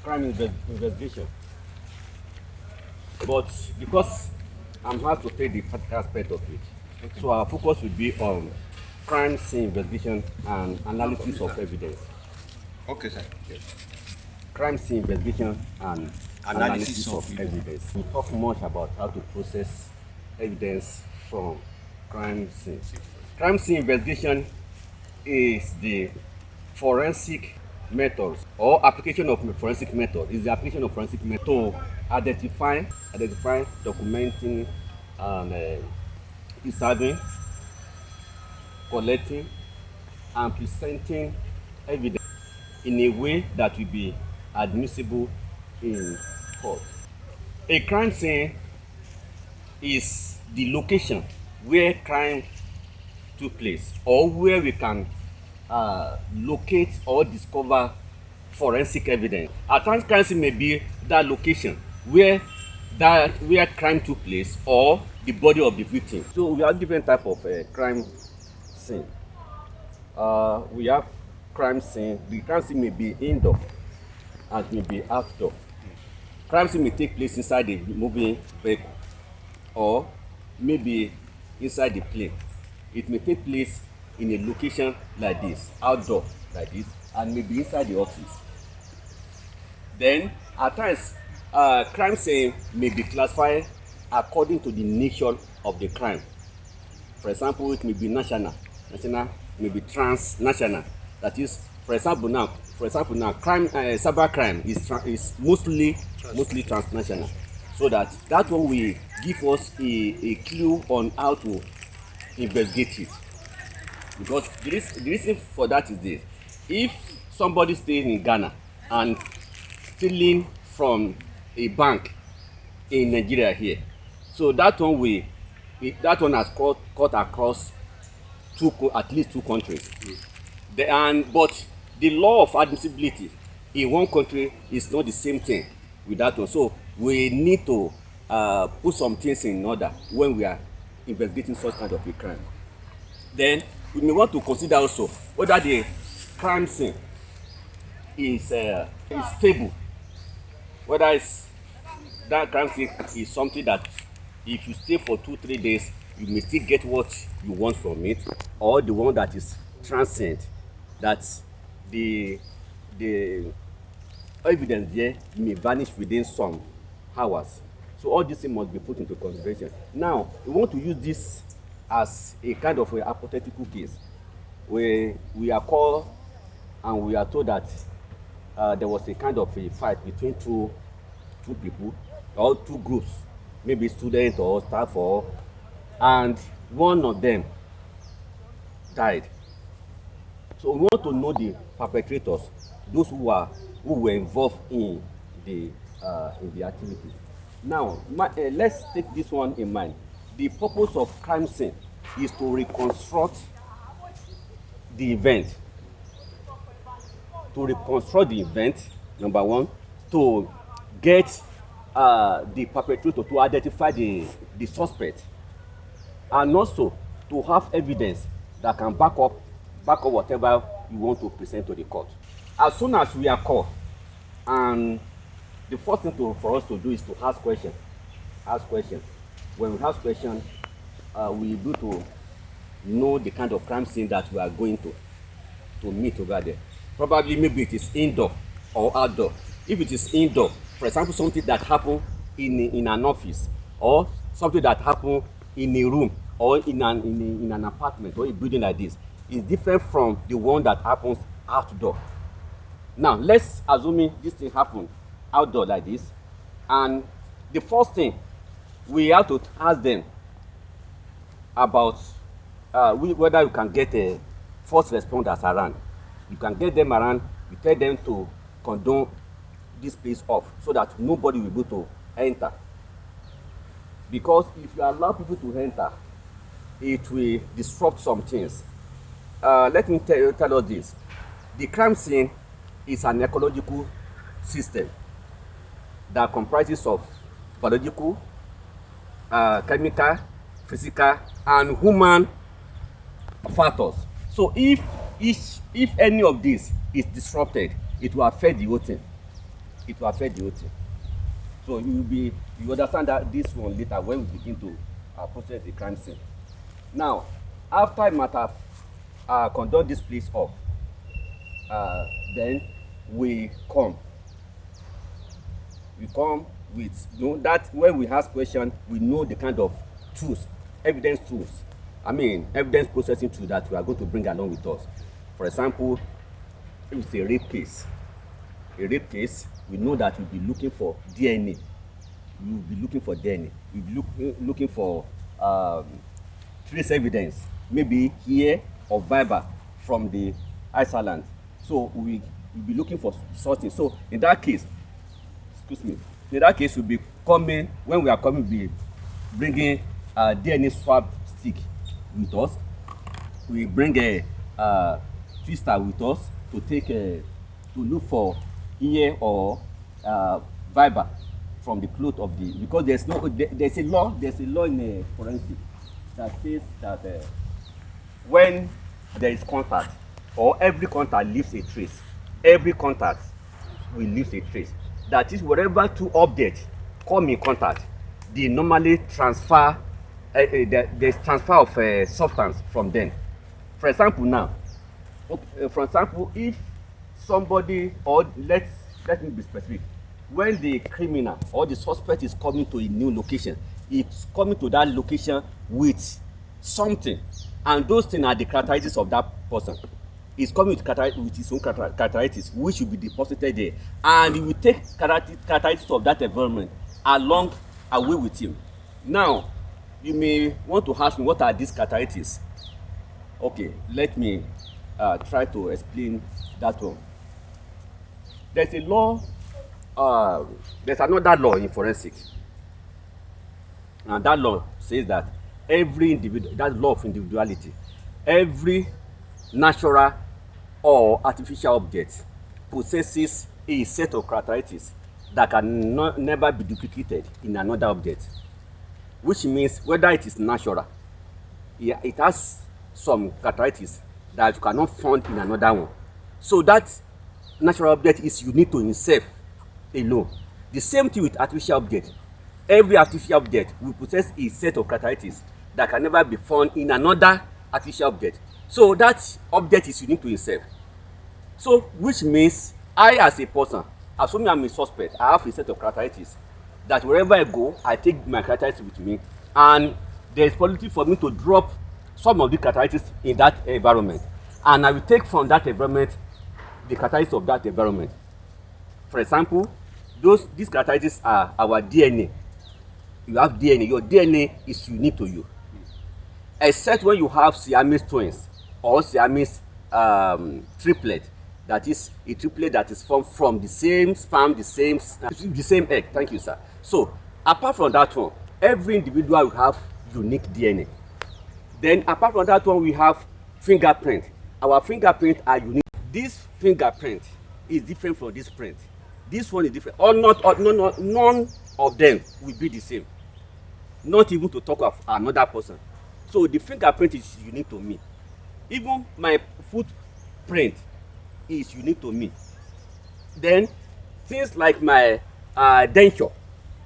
investigation. But because I'm hard to take the practical aspect of it, okay, so our focus will be on crime scene investigation and analysis of evidence. Okay, sir. Yes. Crime scene investigation and analysis of evidence. We talk much about how to process evidence from crime scene. Crime scene investigation is the forensic methods or application of forensic method is the application of forensic method to identify, documenting, and preserving, collecting, and presenting evidence in a way that will be admissible in court. A crime scene is the location where crime took place or where we can locate or discover forensic evidence. At times, crime scene may be that location where crime took place or the body of the victim. So we have different type of crime scene. We have crime scene. The crime scene may be indoor and may be outdoor. Crime scene may take place inside the moving vehicle or maybe inside the plane. It may take place in a location like this, outdoor like this, and maybe inside the office. Then at times, crime scene may be classified according to the nature of the crime. For example, it may be national, may be transnational. That is, for example, now, crime, cyber crime is mostly transnational. So that one will give us a clue on how to investigate it. Because the reason for that is this: if somebody stays in Ghana and stealing from a bank in Nigeria here, so that one has cut across at least two countries. But the law of admissibility in one country is not the same thing with that one. So we need to put some things in order when we are investigating such kind of a crime. Then we may want to consider also whether the crime scene is stable, whether that crime scene is something that if you stay for 2-3 days you may still get what you want from it, or the one that is transient, that the evidence there may vanish within some hours. So all these things must be put into consideration. Now we want to use this as a kind of a hypothetical case where we are called and we are told that there was a kind of a fight between two people or two groups, maybe student or staff, and one of them died. So we want to know the perpetrators, those who were involved in the activity. Now let's take this one in mind. The purpose of crime scene is to reconstruct the event. Number one, to get the perpetrator, to identify the suspect, and also to have evidence that can back up whatever you want to present to the court. As soon as we are caught, and the first thing for us to do is to ask questions. When we ask questions, we do to know the kind of crime scene that we are going to meet over there. Probably maybe it is indoor or outdoor. If it is indoor, for example, something that happened in an office, or something that happened in a room or in an apartment or a building like this, is different from the one that happens outdoor. Now let's assume this thing happened outdoor like this, and the first thing we have to ask them about whether you can get a first responders around. You can get them around. You tell them to condone this place off so that nobody will be able to enter. Because if you allow people to enter, it will disrupt some things. Let me tell us this: the crime scene is an ecological system that comprises of biological, chemical, physical, and human factors. So if any of this is disrupted, it will affect the whole thing. it will affect the whole thing. So you understand that this one later when we begin to process the crime scene. Now, after I might have conduct this place off, then we come with, you know, that when we ask question, we know the kind of tools, evidence processing tool that we are going to bring along with us. For example, if it's a rape case, we know that we'll be looking for DNA. We'll be looking for DNA. We'll be looking for trace evidence, maybe here or Viber from the Iceland. So we'll be looking for something. So in that case, we'll be coming, when we are coming, we'll be bringing a DNA swab stick with us. We bring a twister with us to take to look for ear or Viber from the cloth of the, because there's a law in forensic that says that when there is contact, or every contact leaves a trace. Every contact will leave a trace. That is, wherever two objects come in contact, they normally transfer, there's transfer of substance from them. For example now, if somebody, or let me be specific, when the criminal or the suspect is coming to a new location, it's coming to that location with something, and those things are the characteristics of that person. He's coming with his own characteristics, which will be deposited there, and he will take characteristics of that environment along away with him. Now, you may want to ask me, what are these characteristics? Okay, let me try to explain that one. There's a law, there's another law in forensic, and that law says that every individual, that law of individuality, every natural or artificial object possesses a set of characteristics that can never be duplicated in another object, which means whether it is natural, it has some characteristics that you cannot find in another one. So that natural object is unique to himself alone. The same thing with artificial object. Every artificial object will possess a set of characteristics that can never be found in another artificial object. So that object is unique to itself. So which means I, as a person, assuming I'm a suspect, I have a set of characteristics that wherever I go, I take my characteristics with me, and there is possibility for me to drop some of the characteristics in that environment, and I will take from that environment the characteristics of that environment. For example, these characteristics are our DNA. You have DNA. Your DNA is unique to you, except when you have Siamese twins or Siamese triplet. That is a triplet that is formed from the same sperm, the same egg. Thank you, sir. So apart from that one, every individual will have unique DNA. Then apart from that one, we have fingerprint. Our fingerprint are unique. This fingerprint is different from this print. This one is different. None of them will be the same. Not even to talk of another person. So the fingerprint is unique to me. Even my footprint is unique to me. Then things like my denture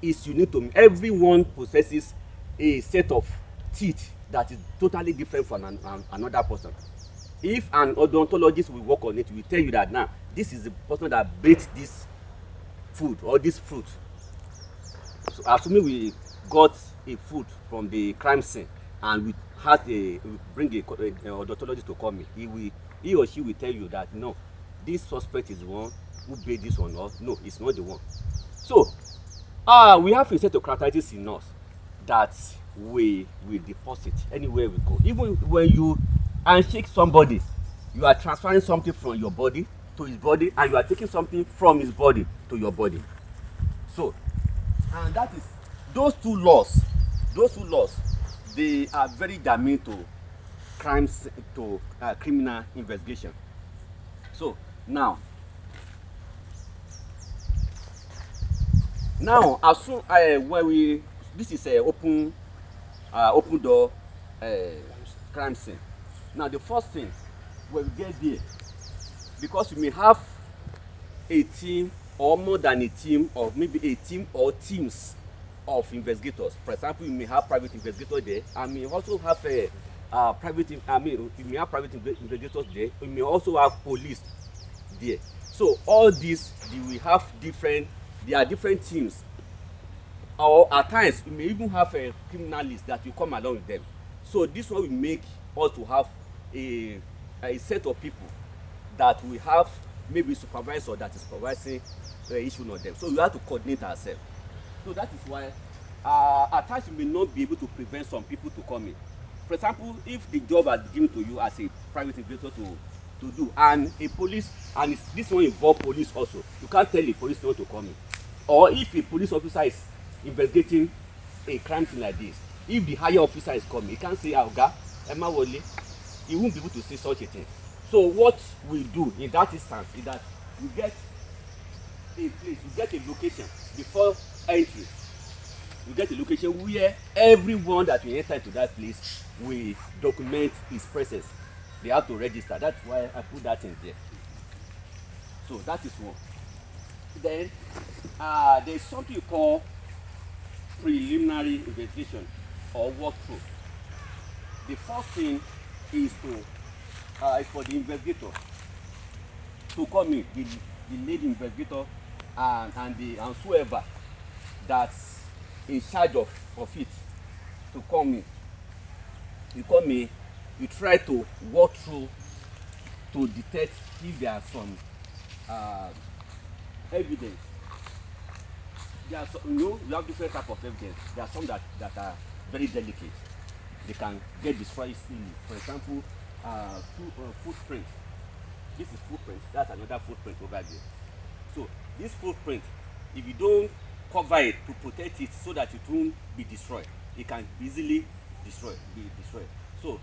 is unique to me. Everyone possesses a set of teeth that is totally different from another person. If an odontologist will work on it, will tell you that now this is the person that baked this food or this fruit. So assuming we got a food from the crime scene and we bring a odontologist to come in, he or she will tell you that no, this suspect is the one who baked this one, or no, it's not the one. So we have a set of characteristics in us that we will deposit anywhere we go. Even when you handshake somebody, you are transferring something from your body to his body, and you are taking something from his body to your body. So, and that is those two laws, they are very germane to crimes, to criminal investigation. So now as soon when this is a open door crime scene. Now the first thing, when we get there, because we may have a team or more than a team, or maybe a team or teams of investigators. For example, you may have private investigators there, and may also have a you may have private investigators there. You may also have police there. So all these, we have different. There are different teams, or at times you may even have a criminalist that will come along with them. So this one will make us to have a set of people that we have, maybe supervisor that is supervising each one of them. So we have to coordinate ourselves. So that is why at times you may not be able to prevent some people to come in. For example, if the job has been given to you as a private investigator to do, and a police, and this one involve police also, you can't tell the police not to come in. Or if a police officer is investigating a crime scene like this, if the higher officer is coming, he can't say, Oga, Emma Wole, he won't be able to say such a thing. So what we do in that instance is that we get a place, we get a location before entry. We get a location where everyone that will enter into that place will document his presence. They have to register. That's why I put that in there. So that is one. Then there's something you call preliminary investigation or walkthrough. The first thing is for the investigator to come in, the lead investigator and whoever that's in charge of it to come in. You come in, you try to walk through to detect if there are some evidence. There are some, you have different types of evidence. There are some that are very delicate. They can get destroyed easily. For example, footprint. This is footprint. That's another footprint over there. So this footprint, if you don't cover it to protect it so that it won't be destroyed, it can easily be destroyed. So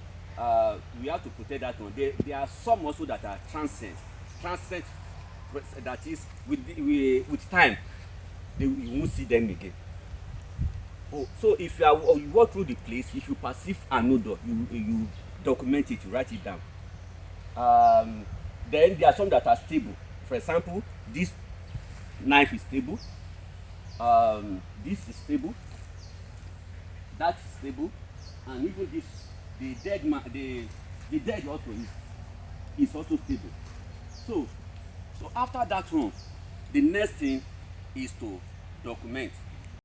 we have to protect that one. There are some also that are transient, that is with time you won't see them again. So if you walk through the place, if you perceive an odor, you document it, you write it down. Then there are some that are stable. For example, this knife is stable. This is stable. That is stable, and even this, the dead man, the dead also is also stable. So after that one, the next thing is to document.